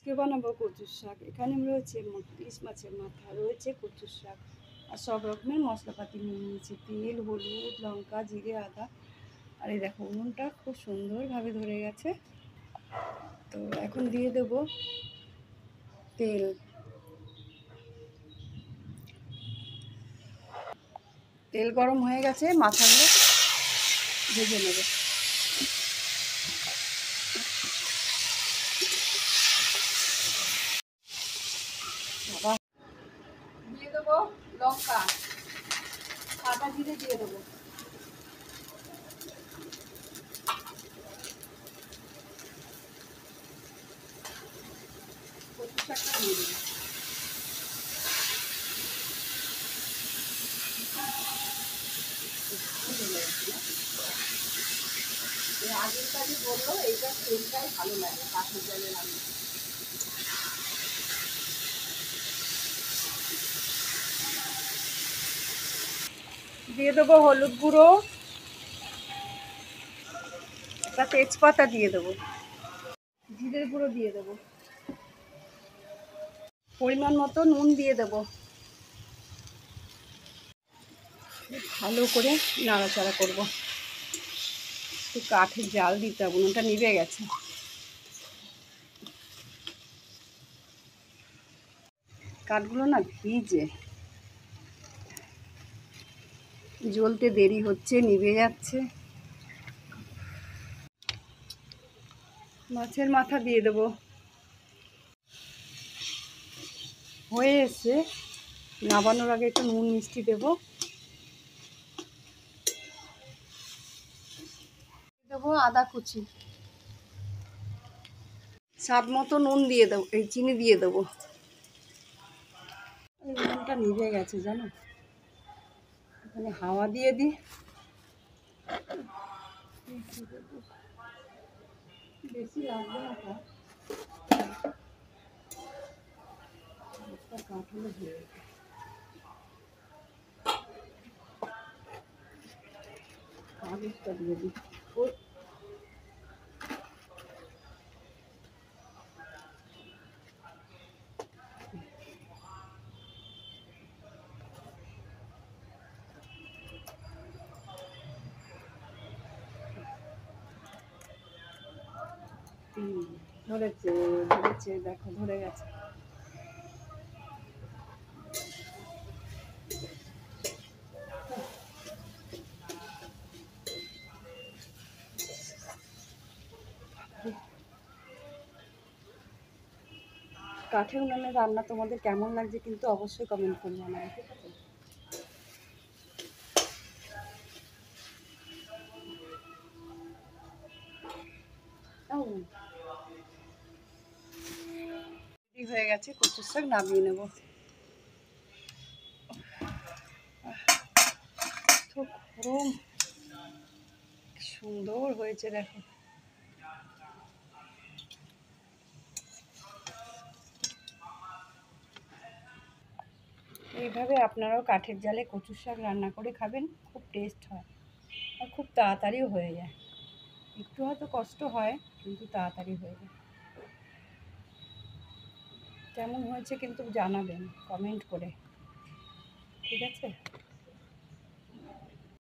আজকে বানাবো কচুর শাক। এখানে রয়েছে ইলিশ মাছের মাথা, রয়েছে কচুর শাক আর সব রকমের মশলাপাতি নিয়ে নিয়েছি, তেল, হলুদ, লঙ্কা, জিরে, আদা। আর এই দেখো উনুনটা খুব সুন্দরভাবে ধরে গেছে। তো এখন দিয়ে দেব তেল। তেল গরম হয়ে গেছে, মাথাগুলো ভেজে নেব। দিয়ে দেবো লঙ্কা, আদা, জিরে দিয়ে দেবো। কচু শাকটা দিয়ে দেবো। আগের কাজে বললো এইটা তেলটাই ভালো লাগে কাঠের জলে রান্না। দিয়ে দেবো হলুদ গুঁড়ো, একটা তেজপাতা দিয়ে দেবো, জিরের গুঁড়ো দিয়ে দেবো, পরিমাণ মতো নুন দিয়ে দেবো। ভালো করে নাড়াচাড়া করবো। একটু কাঠের জাল দিতে হবে, উনুনটা নিভে গেছে। কাঠগুলো না ভিজে, জ্বলতে দেরি হচ্ছে, নিভে যাচ্ছে। মাছের মাথা দিয়ে দেবো। হয়ে এসে নামানোর আগে একটু নুন মিষ্টি দেবো। দেবো আদা কুচি, স্বাদ মতো নুন দিয়ে দেবো, এই চিনি দিয়ে দেবো। এই নুনটা নিভে গেছে জানো, এখানে হাওয়া দিয়ে দিই। বেশি লাগবে না, কাঠগুলো দিয়ে কাগজটা দিয়ে দিই। ধরেছে ধরেছে, দেখো ধরে গেছে। কাঠের উনুনে রান্না তোমাদের কেমন লাগছে কিন্তু অবশ্যই কমেন্ট করে জানাবে, ঠিক আছে? হয়ে গেছে, কচুর শাক নামিয়ে নেব। তো গরম, সুন্দর হয়েছে দেখো। এইভাবে আপনারাও কাঠের জালে কচুর শাক রান্না করে খাবেন, খুব টেস্ট হয় আর খুব তাড়াতাড়িও হয়ে যায়। একটু হয়তো কষ্ট হয় কিন্তু তাড়াতাড়ি হয়ে যায়। কেমন হয়েছে কিন্তু জানাবেন কমেন্ট করে, ঠিক আছে?